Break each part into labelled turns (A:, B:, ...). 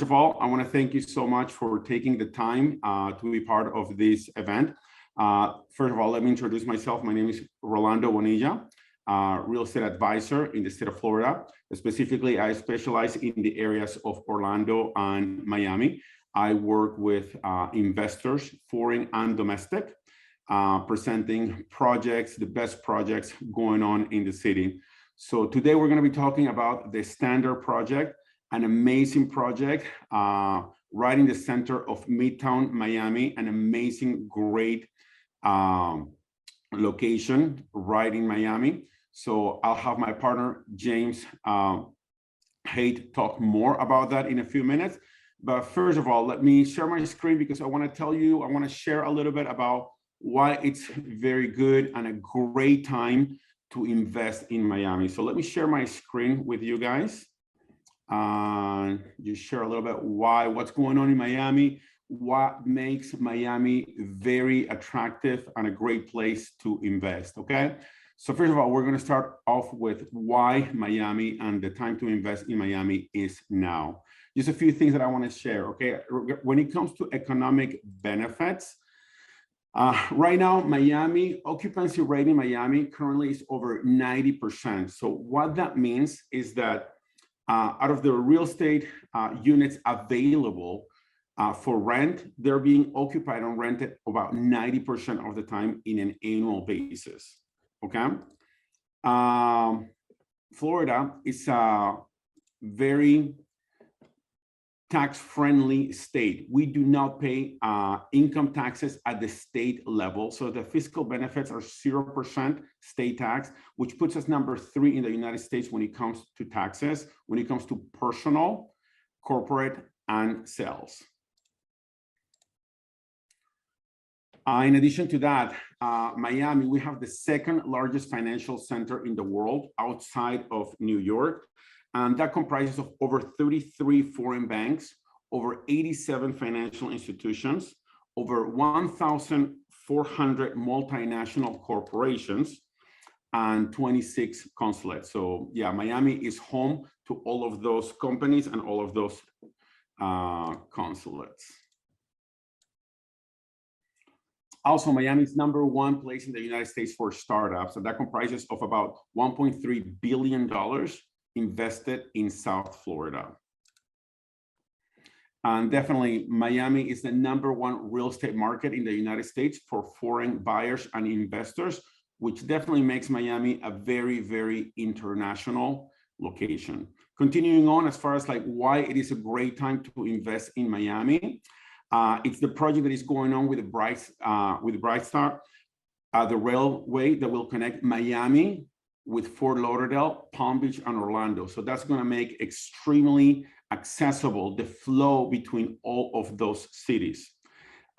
A: of all, I want to thank you so much for taking the time to be part of this event. First of all, let me introduce myself. My name is Rolando Bonilla, real estate advisor in the state of Florida. Specifically, I specialize in the areas of Orlando and Miami. I work with investors, foreign and domestic, presenting projects, the best projects going on in the city. So today we're going to be talking about the Standard Project, an amazing project right in the center of Midtown Miami, an amazing, great location right in Miami. So I'll have my partner, James Haight, talk more about that in a few minutes. But first of all, let me share my screen because I want to tell you, I want to share a little bit about why it's very good and a great time to invest in Miami. So let me share my screen with you guys. Just share a little bit what's going on in Miami, what makes Miami very attractive and a great place to invest, okay? So first of all, we're gonna start off with why Miami and the time to invest in Miami is now. Just a few things that I wanna share, okay? When it comes to economic benefits, right now, Miami, occupancy rate in Miami currently is over 90%. So what that means is that out of the real estate units available for rent, they're being occupied and rented about 90% of the time in an annual basis, okay? Florida is a very tax-friendly state. We do not pay income taxes at the state level. So the fiscal benefits are 0% state tax, which puts us number 3 in the United States when it comes to taxes, when it comes to personal, corporate, and sales. In addition to that, Miami, we have the second largest financial center in the world outside of New York. And that comprises of over 33 foreign banks, over 87 financial institutions, over 1,400 multinational corporations, and 26 consulates. So yeah, Miami is home to all of those companies and all of those consulates. Also, Miami is #1 place in the United States for startups, and that comprises of about $1.3 billion invested in South Florida. And definitely Miami is the #1 real estate market in the United States for foreign buyers and investors, which definitely makes Miami a very, very international location. Continuing on, as far as like why it is a great time to invest in Miami, it's the project that is going on with Brightstar, the railway that will connect Miami with Fort Lauderdale, Palm Beach, and Orlando. So that's going to make extremely accessible the flow between all of those cities.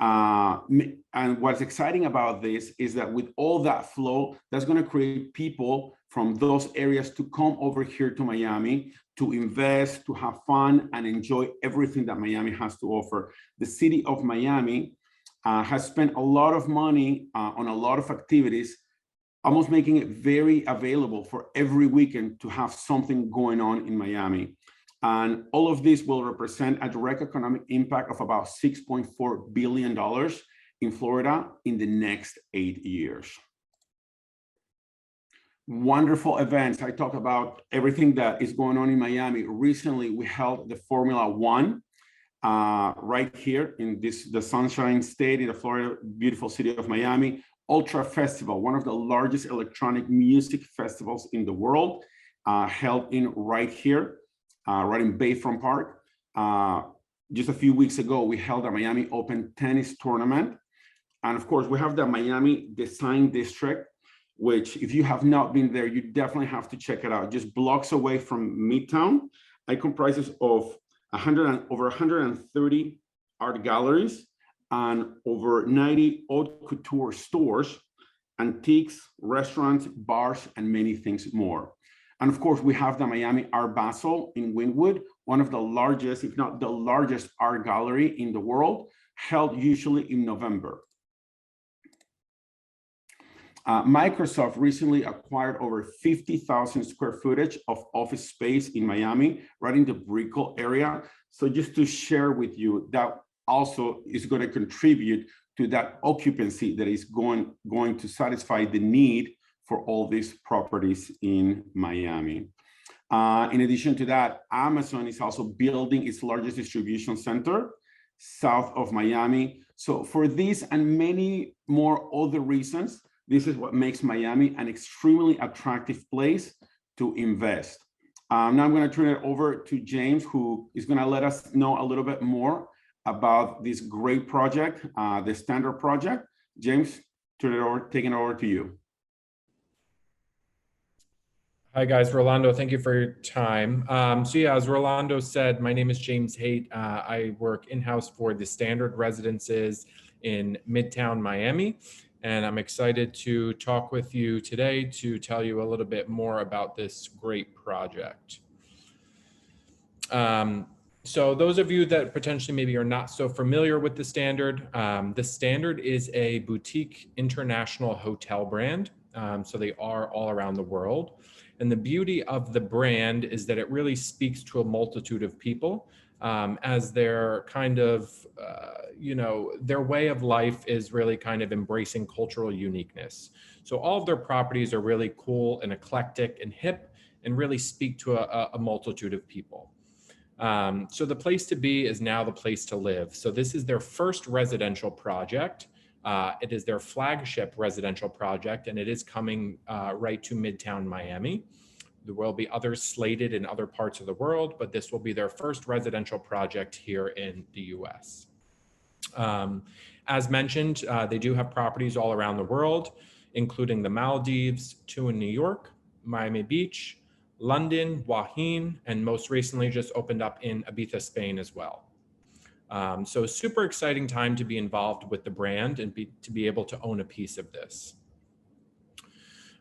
A: And what's exciting about this is that with all that flow, that's going to create people from those areas to come over here to Miami to invest, to have fun, and enjoy everything that Miami has to offer. The city of Miami has spent a lot of money on a lot of activities, almost making it very available for every weekend to have something going on in Miami. And all of this will represent a direct economic impact of about $6.4 billion in Florida in the next 8 years. Wonderful events. I talk about everything that is going on in Miami. Recently, we held the Formula One right here in the Sunshine State in the Florida, beautiful city of Miami. Ultra Festival, one of the largest electronic music festivals in the world, held in right here, right in Bayfront Park. Just a few weeks ago, we held a Miami Open tennis tournament. And of course, we have the Miami Design District, which if you have not been there, you definitely have to check it out. Just blocks away from Midtown. It comprises of over 130 art galleries and over 90 haute couture stores, antiques, restaurants, bars, and many things more. And of course, we have the Miami Art Basel in Wynwood, one of the largest, if not the largest art gallery in the world, held usually in November. Microsoft recently acquired over 50,000 square footage of office space in Miami, right in the Brickell area. So just to share with you, that also is going to contribute to that occupancy that is going to satisfy the need for all these properties in Miami. In addition to that, Amazon is also building its largest distribution center south of Miami. So for these and many more other reasons, this is what makes Miami an extremely attractive place to invest. Now I'm going to turn it over to James, who is going to let us know a little bit more about this great project, the Standard project. James, taking it over to you.
B: Hi guys, Rolando, thank you for your time. So yeah, as Rolando said, my name is James Haight. I work in-house for the Standard Residences in Midtown Miami, and I'm excited to talk with you today to tell you a little bit more about this great project. So those of you that potentially maybe are not so familiar with the Standard is a boutique international hotel brand. So they are all around the world. And the beauty of the brand is that it really speaks to a multitude of people, as their kind of, their way of life is really kind of embracing cultural uniqueness. So all of their properties are really cool and eclectic and hip and really speak to a multitude of people. So the place to be is now the place to live. So this is their first residential project. It is their flagship residential project, and it is coming right to Midtown Miami. There will be others slated in other parts of the world, but this will be their first residential project here in the US. As mentioned, they do have properties all around the world, including the Maldives, 2 in New York, Miami Beach, London, Joaquin, and most recently just opened up in Ibiza, Spain as well. So a super exciting time to be involved with the brand and to be able to own a piece of this.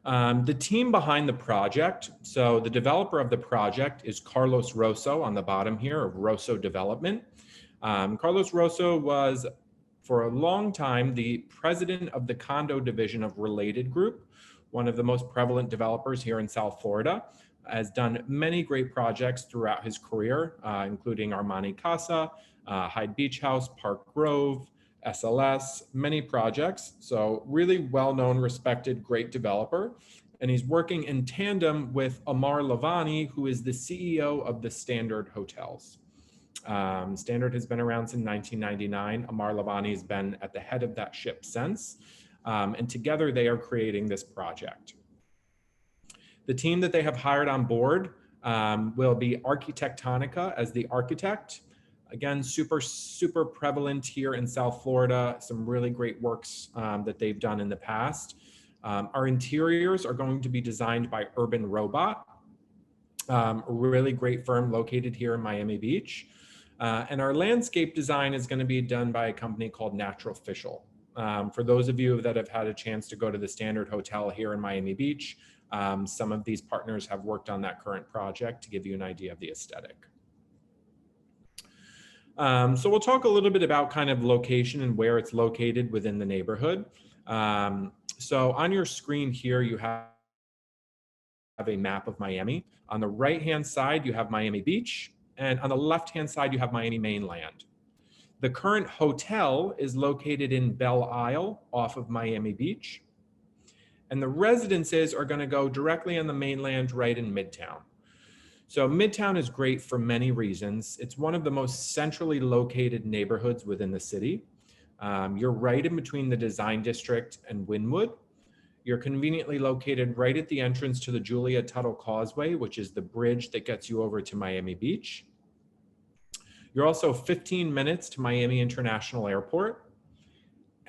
B: The team behind the project, so the developer of the project is Carlos Rosso on the bottom here of Rosso Development. Carlos Rosso was for a long time the president of the condo division of Related Group, one of the most prevalent developers here in South Florida. Has done many great projects throughout his career, including Armani Casa, Hyde Beach House, Park Grove, SLS, many projects. So really well-known, respected, great developer. And he's working in tandem with Amar Lavani, who is the CEO of the Standard Hotels. Standard has been around since 1999. Amar Lavani has been at the head of that ship since. And together they are creating this project. The team that they have hired on board will be Arquitectonica as the architect. Again, super prevalent here in South Florida. Some really great works that they've done in the past. Our interiors are going to be designed by Urban Robot, a really great firm located here in Miami Beach. And our landscape design is going to be done by a company called Natural Official. For those of you that have had a chance to go to the Standard Hotel here in Miami Beach, some of these partners have worked on that current project to give you an idea of the aesthetic. So we'll talk a little bit about kind of location and where it's located within the neighborhood. So on your screen here, you have a map of Miami. On the right-hand side, you have Miami Beach, and on the left-hand side, you have Miami mainland. The current hotel is located in Belle Isle off of Miami Beach. And the residences are going to go directly on the mainland right in Midtown. So Midtown is great for many reasons. It's one of the most centrally located neighborhoods within the city. You're right in between the Design District and Wynwood. You're conveniently located right at the entrance to the Julia Tuttle Causeway, which is the bridge that gets you over to Miami Beach. You're also 15 minutes to Miami International Airport.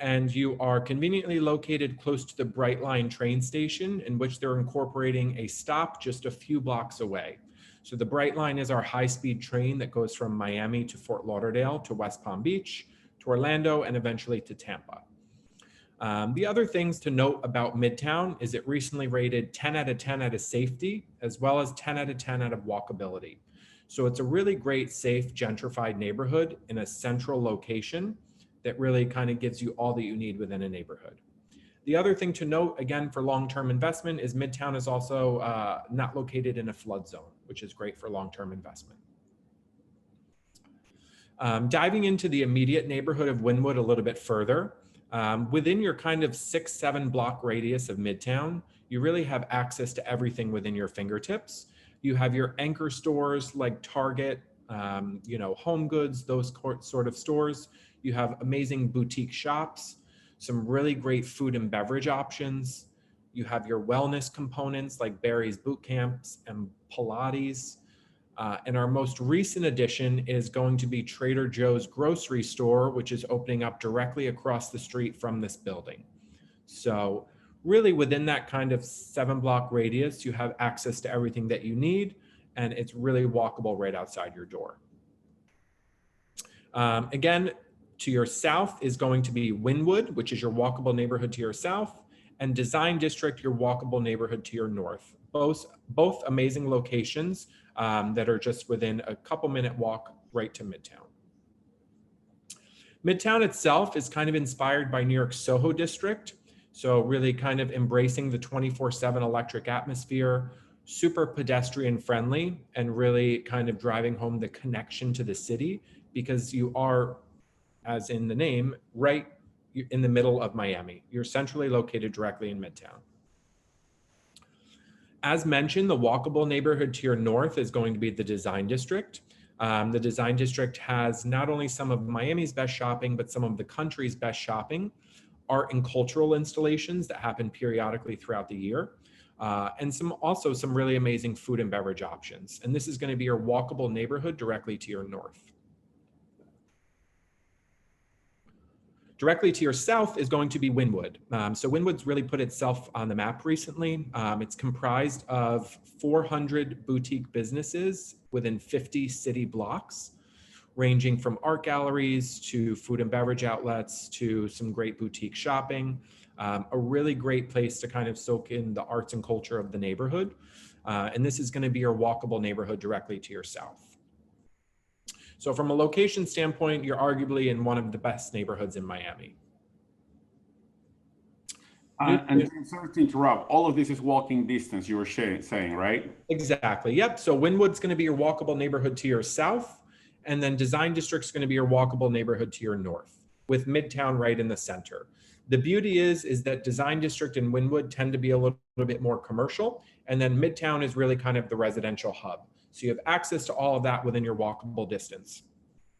B: And you are conveniently located close to the Brightline train station, in which they're incorporating a stop just a few blocks away. So the Brightline is our high-speed train that goes from Miami to Fort Lauderdale to West Palm Beach, to Orlando, and eventually to Tampa. The other things to note about Midtown is it recently rated 10 out of 10 out of safety, as well as 10 out of 10 out of walkability. So it's a really great, safe, gentrified neighborhood in a central location that really kind of gives you all that you need within a neighborhood. The other thing to note, again, for long-term investment is Midtown is also not located in a flood zone, which is great for long-term investment. Diving into the immediate neighborhood of Wynwood a little bit further, within your kind of 6-7 block radius of Midtown, you really have access to everything within your fingertips. You have your anchor stores like Target, Home Goods, those sort of stores. You have amazing boutique shops, some really great food and beverage options. You have your wellness components like Barry's Boot Camps and Pilates. And our most recent addition is going to be Trader Joe's grocery store, which is opening up directly across the street from this building. So really within that kind of 7-block radius, you have access to everything that you need, and it's really walkable right outside your door. Again, to your south is going to be Wynwood, which is your walkable neighborhood to your south, and Design District, your walkable neighborhood to your north. Both amazing locations that are just within a couple-minute walk right to Midtown. Midtown itself is kind of inspired by New York's Soho district. So really kind of embracing the 24/7 electric atmosphere, super pedestrian friendly, and really kind of driving home the connection to the city because you are, as in the name, right in the middle of Miami. You're centrally located directly in Midtown. As mentioned, the walkable neighborhood to your north is going to be the Design District. The Design District has not only some of Miami's best shopping, but some of the country's best shopping, art and cultural installations that happen periodically throughout the year, and also some really amazing food and beverage options. And this is going to be your walkable neighborhood directly to your north. Directly to your south is going to be Wynwood. So Wynwood's really put itself on the map recently. It's comprised of 400 boutique businesses within 50 city blocks, ranging from art galleries to food and beverage outlets to some great boutique shopping. A really great place to kind of soak in the arts and culture of the neighborhood. And this is going to be your walkable neighborhood directly to your south. So from a location standpoint, you're arguably in one of the best neighborhoods in Miami.
A: And sorry to interrupt, all of this is walking distance, you were saying, right?
B: Exactly, yep. So Wynwood's going to be your walkable neighborhood to your south, and then Design District's going to be your walkable neighborhood to your north, with Midtown right in the center. The beauty is that Design District and Wynwood tend to be a little bit more commercial, and then Midtown is really kind of the residential hub. So you have access to all of that within your walkable distance.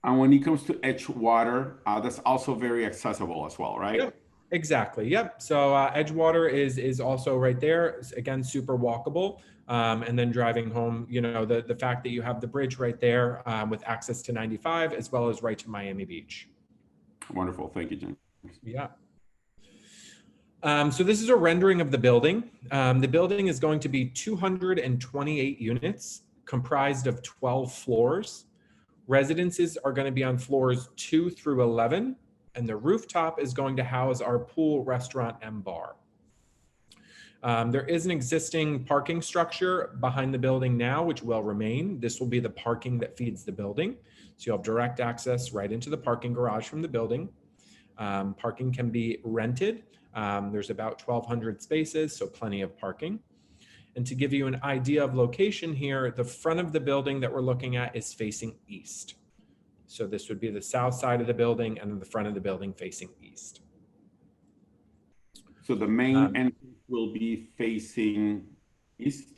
A: And when it comes to Edgewater, that's also very accessible as well, right?
B: Yep, exactly, yep. So Edgewater is also right there, again, super walkable. And then driving home, the fact that you have the bridge right there with access to 95 as well as right to Miami Beach.
A: Wonderful, thank you, James.
B: Yeah. So this is a rendering of the building. The building is going to be 228 units comprised of 12 floors. Residences are going to be on floors 2 through 11, and the rooftop is going to house our pool, restaurant, and bar. There is an existing parking structure behind the building now, which will remain. This will be the parking that feeds the building. So you'll have direct access right into the parking garage from the building. Parking can be rented. There's about 1,200 spaces, so plenty of parking. And to give you an idea of location here, the front of the building that we're looking at is facing east. So this would be the south side of the building and then the front of the building facing east.
A: So the main entrance will be facing east?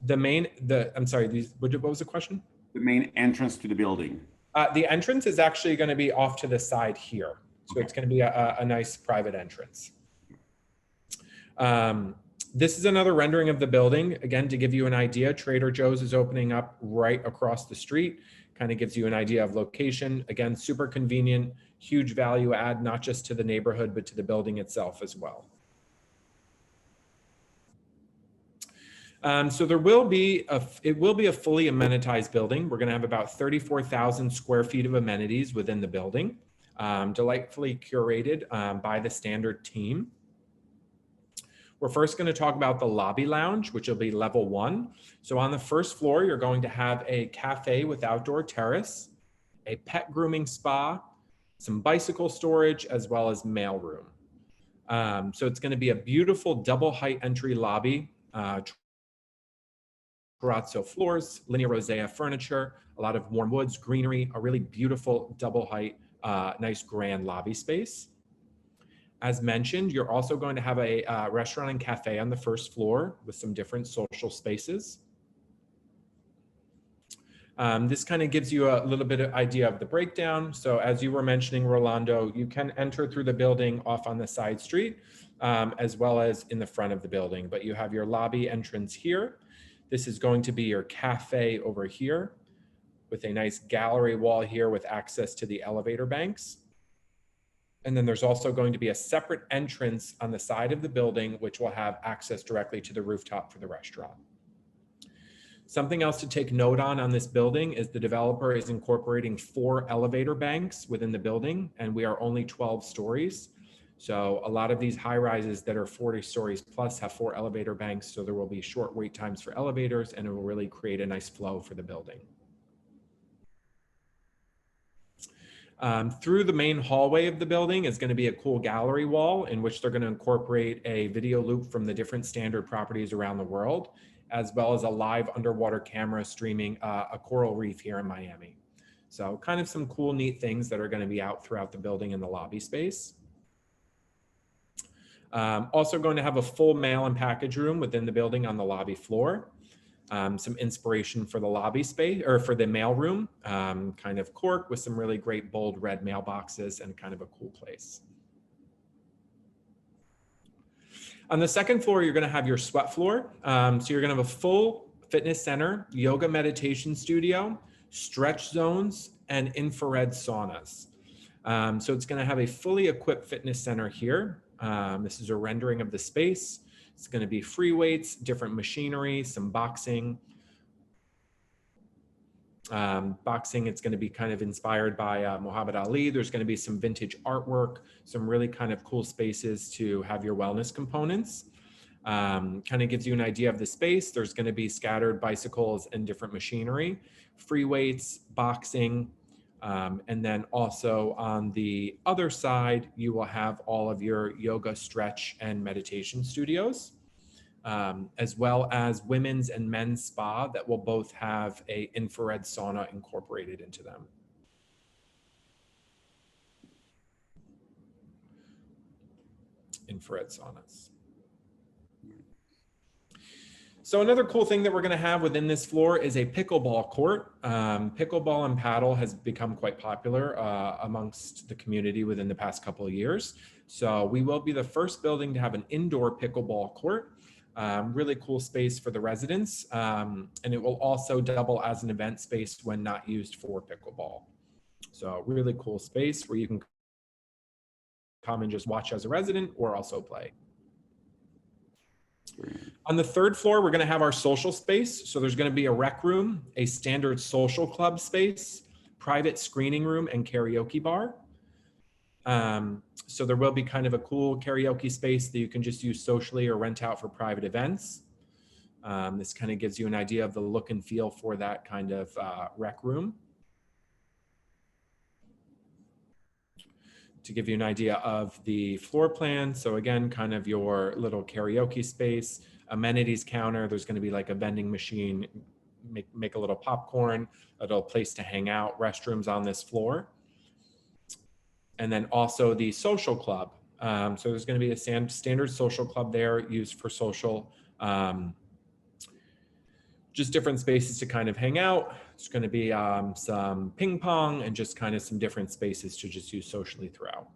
B: I'm sorry, what was the question?
A: The main entrance to the building.
B: The entrance is actually going to be off to the side here. So okay. It's going to be a nice private entrance. This is another rendering of the building. Again, to give you an idea, Trader Joe's is opening up right across the street. Kind of gives you an idea of location. Again, super convenient, huge value add, not just to the neighborhood, but to the building itself as well. So it will be a fully amenitized building. We're going to have about 34,000 square feet of amenities within the building, delightfully curated by the Standard team. We're first going to talk about the lobby lounge, which will be level 1. So on the first floor, you're going to have a cafe with outdoor terrace, a pet grooming spa, some bicycle storage, as well as mailroom. So it's going to be a beautiful double height entry lobby, terrazzo floors, linear rosea furniture, a lot of warm woods, greenery, a really beautiful double height, nice grand lobby space. As mentioned, you're also going to have a restaurant and cafe on the first floor with some different social spaces. This kind of gives you a little bit of idea of the breakdown. So as you were mentioning, Rolando, you can enter through the building off on the side street, as well as in the front of the building, but you have your lobby entrance here. This is going to be your cafe over here with a nice gallery wall here with access to the elevator banks. And then there's also going to be a separate entrance on the side of the building, which will have access directly to the rooftop for the restaurant. Something else to take note on this building is the developer is incorporating 4 elevator banks within the building, and we are only 12 stories. So a lot of these high rises that are 40 stories plus have 4 elevator banks. So there will be short wait times for elevators, and it will really create a nice flow for the building. Through the main hallway of the building is going to be a cool gallery wall in which they're going to incorporate a video loop from the different standard properties around the world, as well as a live underwater camera streaming a coral reef here in Miami. So kind of some cool, neat things that are going to be out throughout the building in the lobby space. Also going to have a full mail and package room within the building on the lobby floor. Some inspiration for the lobby space or for the mail room, kind of cork with some really great bold red mailboxes and kind of a cool place. On the second floor, you're going to have your sweat floor. So you're going to have a full fitness center, yoga meditation studio, stretch zones, and infrared saunas. So it's going to have a fully equipped fitness center here. This is a rendering of the space. It's going to be free weights, different machinery, some boxing. Boxing, it's going to be kind of inspired by Muhammad Ali. There's going to be some vintage artwork, some really kind of cool spaces to have your wellness components. Kind of gives you an idea of the space. There's going to be scattered bicycles and different machinery, free weights, boxing. And then also on the other side, you will have all of your yoga, stretch, and meditation studios, as well as women's and men's spa that will both have a infrared sauna incorporated into them. Infrared saunas. So another cool thing that we're going to have within this floor is a pickleball court. Pickleball and paddle has become quite popular amongst the community within the past couple of years. So we will be the first building to have an indoor pickleball court. Really cool space for the residents. And it will also double as an event space when not used for pickleball. So really cool space where you can come and just watch as a resident or also play. On the third floor, we're going to have our social space. So there's going to be a rec room, a standard social club space, private screening room, and karaoke bar. So there will be kind of a cool karaoke space that you can just use socially or rent out for private events. This kind of gives you an idea of the look and feel for that kind of rec room. To give you an idea of the floor plan. So again, kind of your little karaoke space, amenities counter. There's going to be like a vending machine, make a little popcorn, a little place to hang out, restrooms on this floor. And then also the social club. So there's going to be a standard social club there used for social, just different spaces to kind of hang out. It's going to be some ping pong and just kind of some different spaces to just use socially throughout.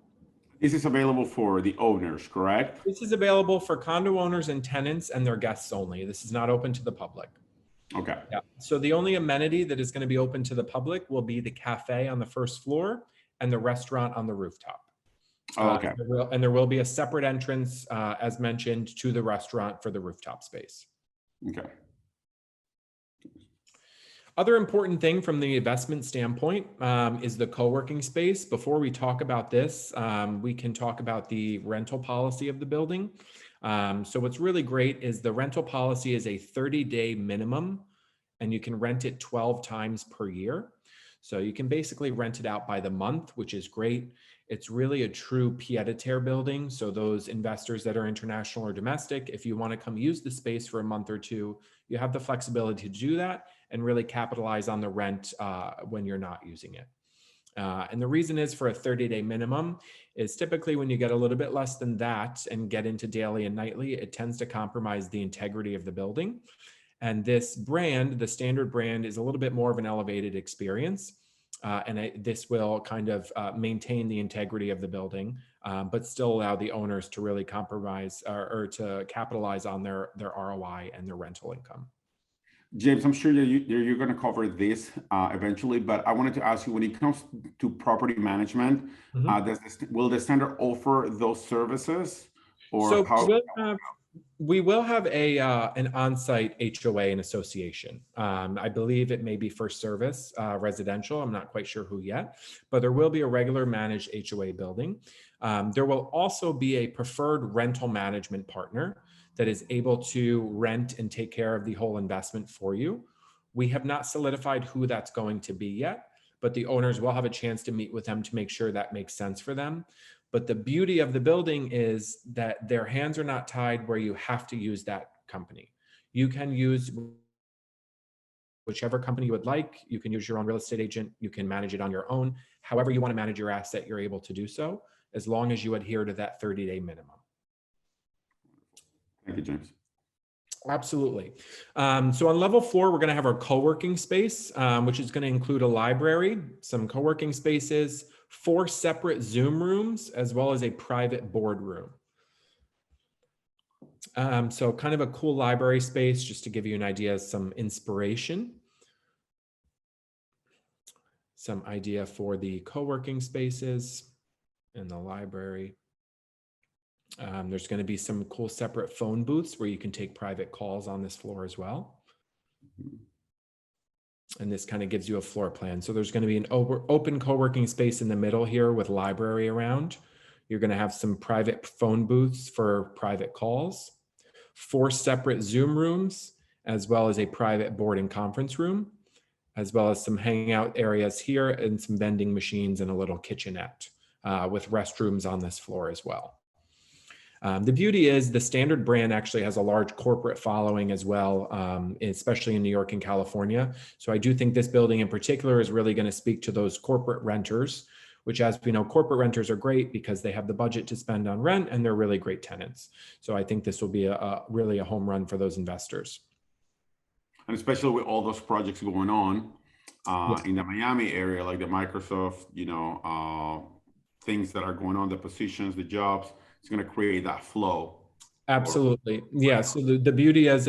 A: This is available for the owners, correct?
B: This is available for condo owners and tenants and their guests only. This is not open to the public.
A: Okay.
B: Yeah. So the only amenity that is going to be open to the public will be the cafe on the first floor and the restaurant on the rooftop.
A: Oh, okay.
B: And there will be a separate entrance, as mentioned, to the restaurant for the rooftop space.
A: Okay.
B: Other important thing from the investment standpoint is the co-working space. Before we talk about this, we can talk about the rental policy of the building. So what's really great is the rental policy is a 30-day minimum, and you can rent it 12 times per year. So you can basically rent it out by the month, which is great. It's really a true pied-à-terre building. So those investors that are international or domestic, if you want to come use the space for a month or two, you have the flexibility to do that and really capitalize on the rent when you're not using it. And the reason is for a 30-day minimum is typically when you get a little bit less than that and get into daily and nightly, it tends to compromise the integrity of the building. And this brand, the standard brand, is a little bit more of an elevated experience. This will kind of maintain the integrity of the building, but still allow the owners to really compromise or to capitalize on their ROI and their rental income.
A: James, I'm sure that you're going to cover this eventually, but I wanted to ask you, when it comes to property management, will the standard offer those services, or
B: so
A: how?
B: we will have an on-site HOA and association. I believe it may be for service residential. I'm not quite sure who yet, but there will be a regular managed HOA building. There will also be a preferred rental management partner that is able to rent and take care of the whole investment for you. We have not solidified who that's going to be yet, but the owners will have a chance to meet with them to make sure that makes sense for them. But the beauty of the building is that their hands are not tied where you have to use that company. You can use whichever company you would like. You can use your own real estate agent. You can manage it on your own. However you want to manage your asset, you're able to do so, as long as you adhere to that 30-day minimum.
A: Thank you, James.
B: Absolutely. So on level 4, we're going to have our co-working space, which is going to include a library, some co-working spaces, 4 separate Zoom rooms, as well as a private boardroom. So kind of a cool library space, just to give you an idea, some inspiration. Some idea for the co-working spaces and the library. There's going to be some cool separate phone booths where you can take private calls on this floor as well. And this kind of gives you a floor plan. So there's going to be an open co-working space in the middle here with library around. You're going to have some private phone booths for private calls, 4 separate Zoom rooms, as well as a private board and conference room, as well as some hangout areas here and some vending machines and a little kitchenette with restrooms on this floor as well. The beauty is the standard brand actually has a large corporate following as well, especially in New York and California. So I do think this building in particular is really going to speak to those corporate renters, which, as we know, corporate renters are great because they have the budget to spend on rent and they're really great tenants. So I think this will be really a home run for those investors.
A: And especially with all those projects going on in the Miami area, like the Microsoft, things that are going on, the positions, the jobs. It's going to create that flow.
B: Absolutely. Yeah. So the beauty, as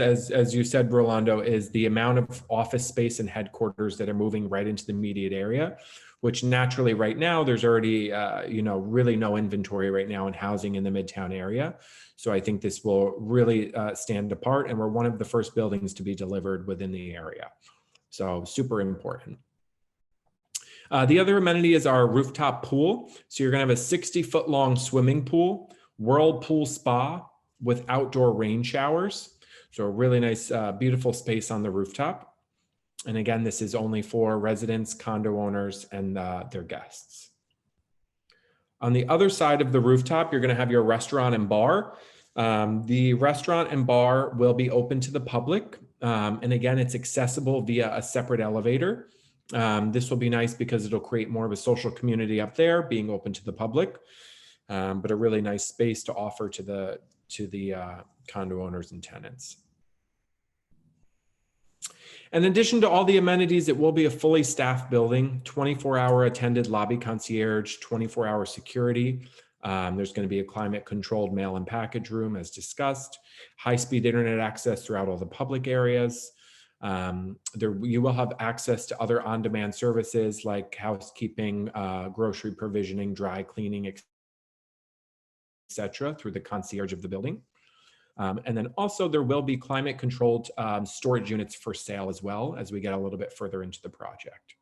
B: you said, Rolando, is the amount of office space and headquarters that are moving right into the immediate area, which naturally right now there's already, really no inventory right now in housing in the Midtown area. So I think this will really stand apart, and we're one of the first buildings to be delivered within the area. So super important. The other amenity is our rooftop pool. So you're going to have a 60-foot long swimming pool, whirlpool spa with outdoor rain showers. So a really nice, beautiful space on the rooftop. And again, this is only for residents, condo owners, and their guests. On the other side of the rooftop, you're going to have your restaurant and bar. The restaurant and bar will be open to the public. And again, it's accessible via a separate elevator. This will be nice because it'll create more of a social community up there, being open to the public. But a really nice space to offer to the condo owners and tenants. In addition to all the amenities, it will be a fully staffed building, 24-hour attended lobby concierge, 24-hour security. There's going to be a climate-controlled mail and package room, as discussed, high-speed internet access throughout all the public areas. You will have access to other on-demand services like housekeeping, grocery provisioning, dry cleaning, etc., through the concierge of the building. And then also there will be climate controlled storage units for sale as well as we get a little bit further into the project.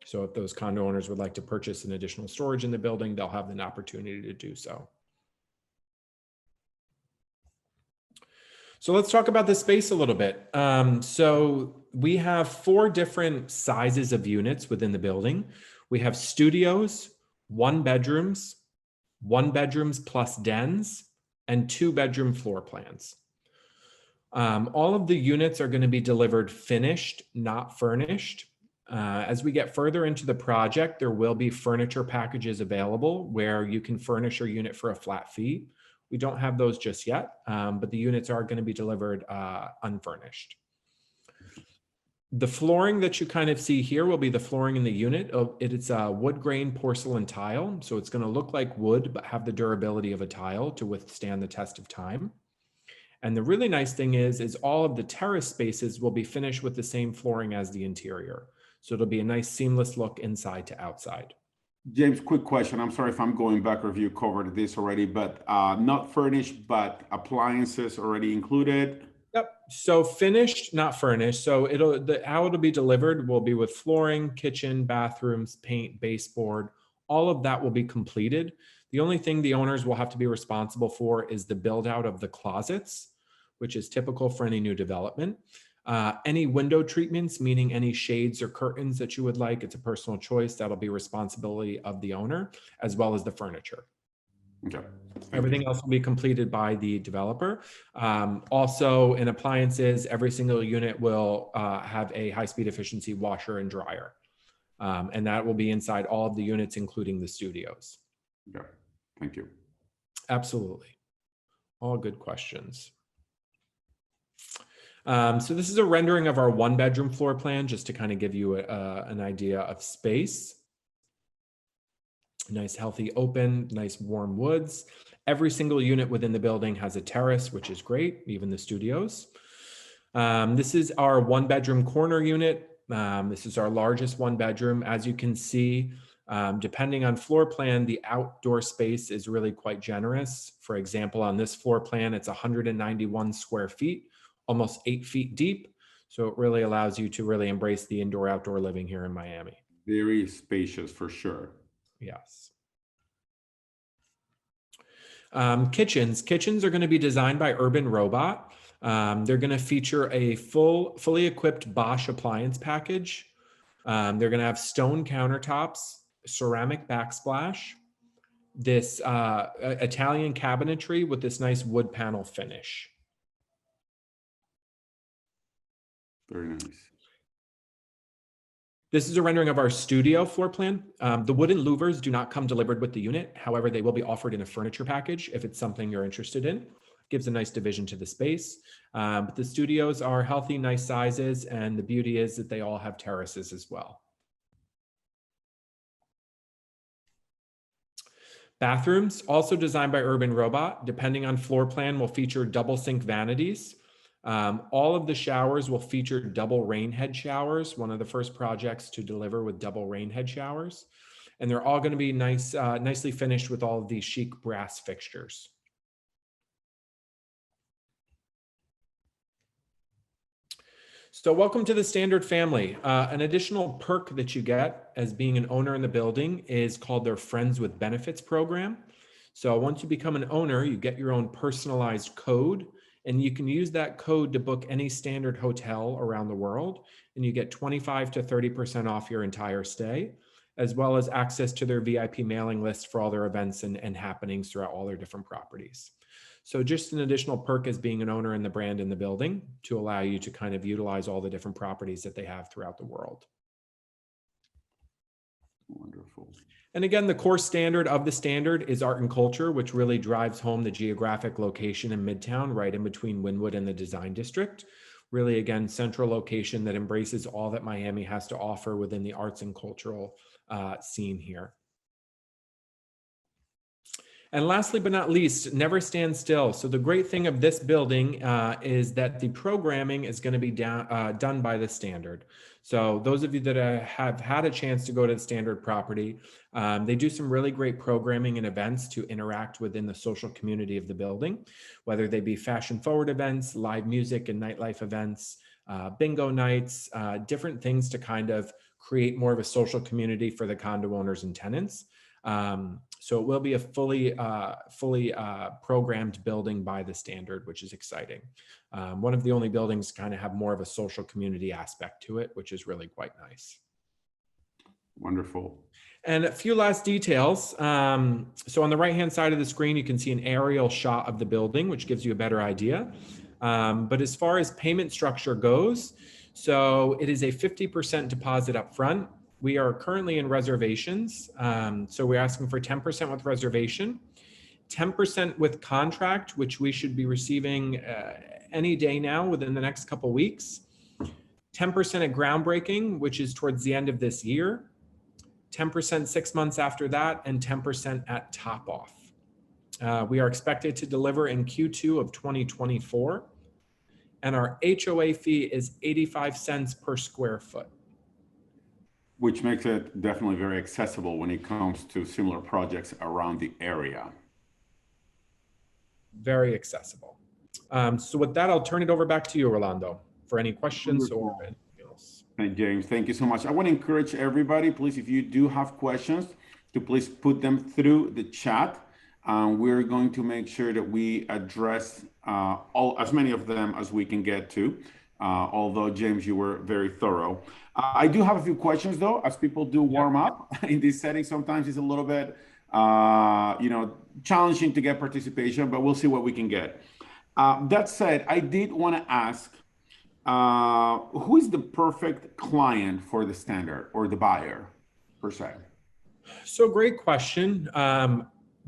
B: So if those condo owners would like to purchase an additional storage in the building, they'll have an opportunity to do so. So let's talk about the space a little bit. So we have 4 different sizes of units within the building. We have studios, 1 bedrooms, 1 bedrooms plus dens, and 2 bedroom floor plans. All of the units are going to be delivered finished, not furnished. As we get further into the project, there will be furniture packages available where you can furnish your unit for a flat fee. We don't have those just yet, but the units are going to be delivered unfurnished. The flooring that you kind of see here will be the flooring in the unit. It's a wood grain porcelain tile, so it's going to look like wood, but have the durability of a tile to withstand the test of time. And the really nice thing is all of the terrace spaces will be finished with the same flooring as the interior. So it'll be a nice seamless look inside to outside.
A: James, quick question. I'm sorry if I'm going back or if you covered this already, but not furnished, but appliances already included.
B: Yep. So finished, not furnished. So how it'll be delivered will be with flooring, kitchen, bathrooms, paint, baseboard. All of that will be completed. The only thing the owners will have to be responsible for is the build out of the closets, which is typical for any new development. Any window treatments, meaning any shades or curtains that you would like, it's a personal choice. That'll be responsibility of the owner, as well as the furniture.
A: Okay.
B: Everything else will be completed by the developer. Also, in appliances, every single unit will have a high-speed efficiency washer and dryer. And that will be inside all of the units, including the studios.
A: Okay. Thank you.
B: Absolutely. All good questions. So this is a rendering of our 1 bedroom floor plan, just to kind of give you an idea of space. Nice, healthy, open, nice, warm woods. Every single unit within the building has a terrace, which is great, even the studios. This is our 1 bedroom corner unit. This is our largest 1 bedroom. As you can see, depending on floor plan, the outdoor space is really quite generous. For example, on this floor plan, it's 191 square feet, almost 8 feet deep. So it really allows you to really embrace the indoor-outdoor living here in Miami.
A: Very spacious for sure.
B: Yes. Kitchens are going to be designed by Urban Robot. They're going to feature a fully equipped Bosch appliance package. They're going to have stone countertops, ceramic backsplash, this Italian cabinetry with this nice wood panel finish.
A: Very nice.
B: This is a rendering of our studio floor plan. The wooden louvers do not come delivered with the unit. However, they will be offered in a furniture package if it's something you're interested in. Gives a nice division to the space. But the studios are healthy, nice sizes, and the beauty is that they all have terraces as well. Bathrooms, also designed by Urban Robot, depending on floor plan, will feature double sink vanities. All of the showers will feature double rain head showers, one of the first projects to deliver with double rain head showers. And they're all going to be nice, nicely finished with all of these chic brass fixtures. So welcome to the Standard family. An additional perk that you get as being an owner in the building is called their Friends with Benefits program. So once you become an owner, you get your own personalized code, and you can use that code to book any Standard hotel around the world, and you get 25 to 30% off your entire stay, as well as access to their VIP mailing list for all their events and happenings throughout all their different properties. So just an additional perk as being an owner in the brand in the building to allow you to kind of utilize all the different properties that they have throughout the world.
A: Wonderful.
B: And again, the core standard of the Standard is art and culture, which really drives home the geographic location in Midtown, right in between Wynwood and the Design District. Really, again, central location that embraces all that Miami has to offer within the arts and cultural scene here. And lastly, but not least, never stand still. So the great thing of this building is that the programming is going to be done by the Standard. So those of you that have had a chance to go to the Standard property, they do some really great programming and events to interact within the social community of the building, whether they be fashion forward events, live music and nightlife events, bingo nights, different things to kind of create more of a social community for the condo owners and tenants. So it will be a fully programmed building by the Standard, which is exciting. One of the only buildings kind of have more of a social community aspect to it, which is really quite nice.
A: Wonderful.
B: And a few last details. So on the right-hand side of the screen, you can see an aerial shot of the building, which gives you a better idea. But as far as payment structure goes, so it is a 50% deposit up front. We are currently in reservations. So we're asking for 10% with reservation, 10% with contract, which we should be receiving any day now within the next couple weeks, 10% at groundbreaking, which is towards the end of this year, 10% 6 months after that, and 10% at top off. We are expected to deliver in Q2 of 2024, and our HOA fee is 85 cents per square foot.
A: Which makes it definitely very accessible when it comes to similar projects around the area.
B: Very accessible. So with that, I'll turn it over back to you, Rolando, for any questions or anything else.
A: Hey, James, thank you so much. I want to encourage everybody, please, if you do have questions, to please put them through the chat. We're going to make sure that we address as many of them as we can get to. Although, James, you were very thorough. I do have a few questions, though, as people do warm up in this setting. Sometimes it's a little bit, challenging to get participation, but we'll see what we can get. That said, I did want to ask, who is the perfect client for the standard or the buyer, per se?
B: So great question.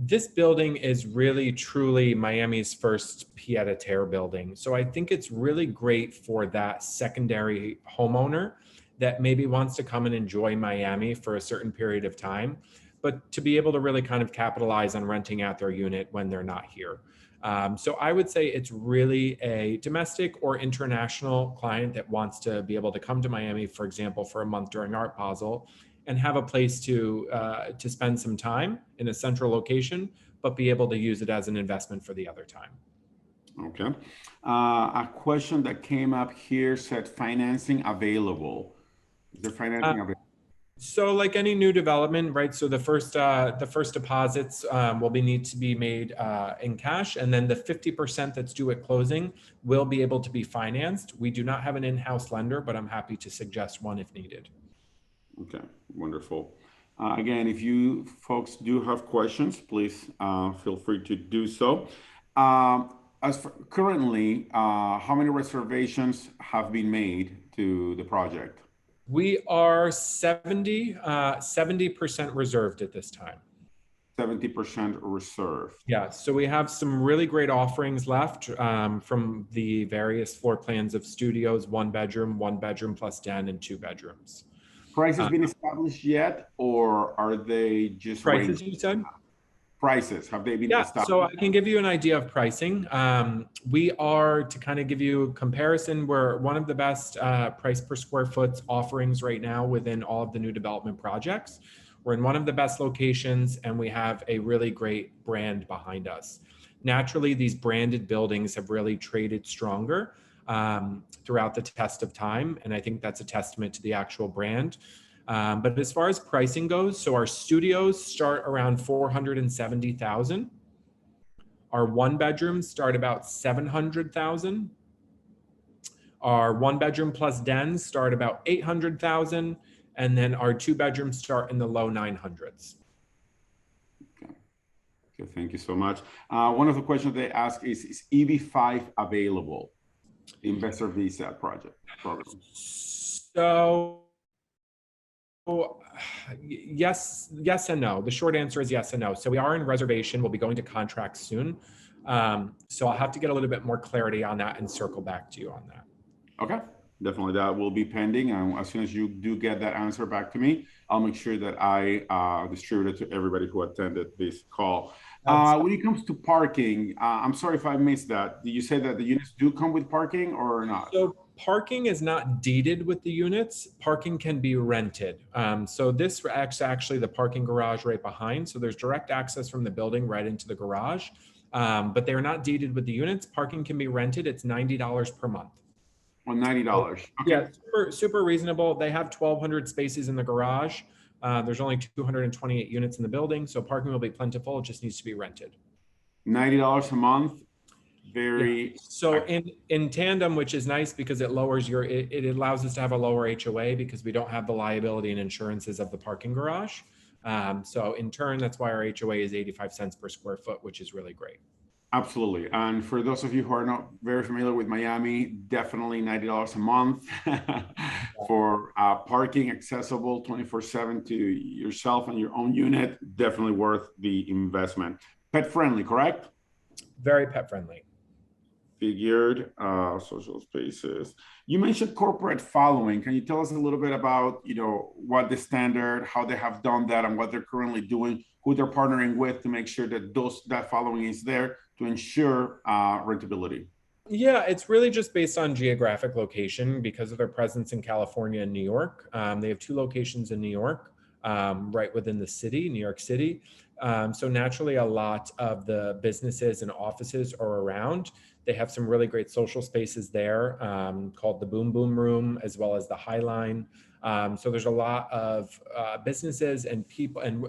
B: This building is really, truly Miami's first pied-à-terre building. So I think it's really great for that secondary homeowner that maybe wants to come and enjoy Miami for a certain period of time, but to be able to really kind of capitalize on renting out their unit when they're not here. So I would say it's really a domestic or international client that wants to be able to come to Miami, for example, for a month during Art Basel, and have a place to spend some time in a central location, but be able to use it as an investment for the other time.
A: Okay. A question that came up here said financing available. Is there financing available?
B: So like any new development, right? So the first deposits will need to be made in cash, and then the 50% that's due at closing will be able to be financed. We do not have an in-house lender, but I'm happy to suggest one if needed.
A: Okay, wonderful. Again, if you folks do have questions, please feel free to do so. As for currently, how many reservations have been made to the project?
B: We are 70% reserved at this time.
A: 70% reserved.
B: Yeah, so we have some really great offerings left from the various floor plans of studios, one bedroom plus den, and 2 bedrooms.
A: Prices been established yet, or are they just
B: prices? You said
A: prices have they been established?
B: So I can give you an idea of pricing. We are, to kind of give you a comparison, we're one of the best price per square foot offerings right now within all of the new development projects. We're in one of the best locations, and we have a really great brand behind us. Naturally, these branded buildings have really traded stronger throughout the test of time, and I think that's a testament to the actual brand. But as far as pricing goes, so our studios start around $470,000. Our 1 bedrooms start about $700,000. Our 1 bedroom plus dens start about $800,000, and then our 2 bedrooms start in the low 900s.
A: Okay, thank you so much. One of the questions they ask is EB-5 available? Investor visa project program.
B: So yes and no. The short answer is yes and no. So we are in reservation. We'll be going to contract soon. So I'll have to get a little bit more clarity on that and circle back to you on that.
A: Okay, definitely that will be pending. And as soon as you do get that answer back to me, I'll make sure that I distribute it to everybody who attended this call. When it comes to parking, I'm sorry if I missed that. Did you say that the units do come with parking or not?
B: So parking is not deeded with the units. Parking can be rented. So this actually the parking garage right behind. So there's direct access from the building right into the garage, but they're not deeded with the units. Parking can be rented. It's $90 per month.
A: Well, $90. Okay.
B: Yeah, super reasonable. They have 1,200 spaces in the garage. There's only 228 units in the building, so parking will be plentiful. It just needs to be rented.
A: $90 a month. Very.
B: Yeah. So in tandem, which is nice because it lowers it allows us to have a lower HOA because we don't have the liability and insurances of the parking garage. So in turn, that's why our HOA is 85 cents per square foot, which is really great.
A: Absolutely. And for those of you who are not very familiar with Miami, definitely $90 a month for parking accessible 24/7 to yourself and your own unit. Definitely worth the investment. Pet friendly, correct?
B: Very pet friendly.
A: Figured. Social spaces. You mentioned corporate following. Can you tell us a little bit about, what the standard, how they have done that, and what they're currently doing, who they're partnering with to make sure that that following is there to ensure rentability?
B: Yeah, it's really just based on geographic location because of their presence in California and New York. They have 2 locations in New York, right within the city, New York City. So naturally, a lot of the businesses and offices are around. They have some really great social spaces there called the Boom Boom Room, as well as the High Line. So there's a lot of businesses and people and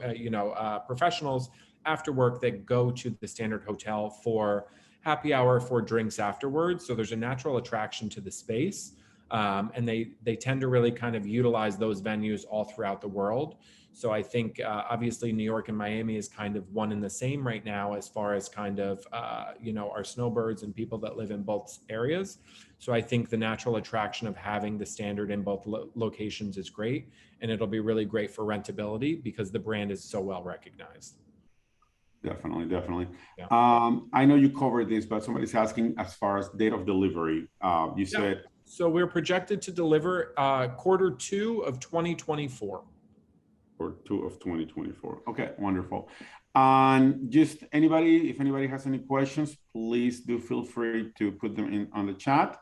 B: professionals after work that go to the Standard Hotel for happy hour, for drinks afterwards. So there's a natural attraction to the space. And they tend to really kind of utilize those venues all throughout the world. So I think obviously New York and Miami is kind of one and the same right now as far as kind of, our snowbirds and people that live in both areas. So I think the natural attraction of having the Standard in both locations is great. And it'll be really great for rentability because the brand is so well recognized.
A: Definitely.
B: Yeah.
A: I know you covered this, but somebody's asking as far as date of delivery. You said.
B: So we're projected to deliver Q2 of 2024.
A: Q2 of 2024. Okay, wonderful. And just if anybody has any questions, please do feel free to put them in on the chat.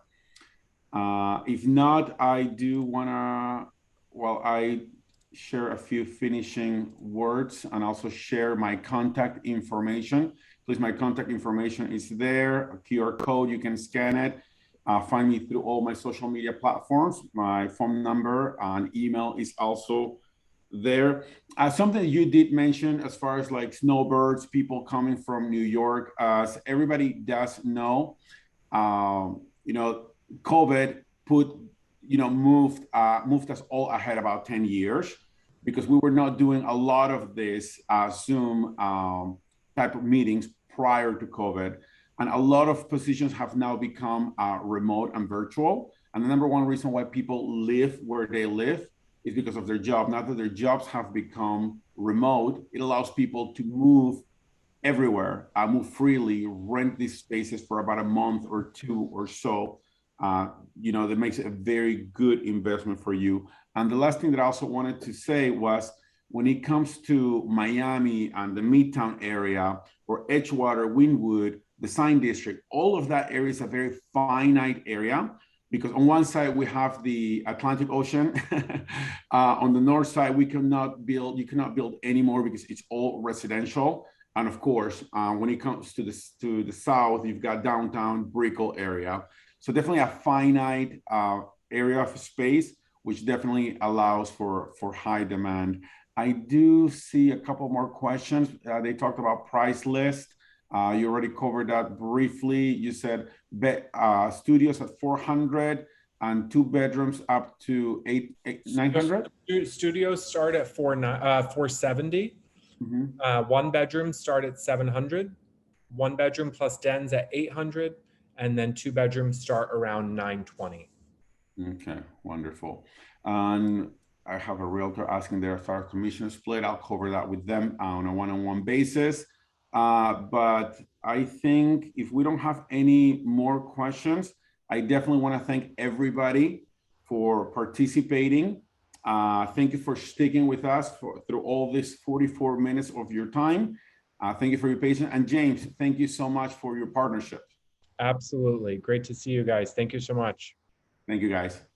A: If not, I do wanna, I share a few finishing words and also share my contact information. Please, my contact information is there, a QR code, you can scan it. Find me through all my social media platforms. My phone number and email is also there. Something you did mention as far as like snowbirds, people coming from New York, as everybody does know, COVID moved us all ahead about 10 years because we were not doing a lot of this Zoom type of meetings prior to COVID. And a lot of positions have now become remote and virtual. And the number one reason why people live where they live is because of their job. Now that their jobs have become remote, it allows people to move everywhere, move freely, rent these spaces for about a month or 2 or so. That makes it a very good investment for you. And the last thing that I also wanted to say was, when it comes to Miami and the Midtown area, or Edgewater, Wynwood, the Sign District, all of that area is a very finite area, because on one side we have the Atlantic Ocean. On the north side, you cannot build anymore because it's all residential. And of course, when it comes to the south, you've got downtown Brickell area. So definitely a finite area of space, which definitely allows for high demand. I do see a couple more questions. They talked about price list. You already covered that briefly. You said studios at 400 and 2 bedrooms up to 900.
B: Studios start at 470. Mm-hmm. 1 bedroom start at 700. 1 bedroom plus dens at 800, and then 2 bedrooms start around 920.
A: Okay, wonderful. And I have a realtor asking their commission split. I'll cover that with them on a one-on-one basis. But I think if we don't have any more questions, I definitely want to thank everybody for participating. Thank you for sticking with us through all this 44 minutes of your time. Thank you for your patience. And James, thank you so much for your partnership.
B: Absolutely. Great to see you guys. Thank you so much.
A: Thank you, guys.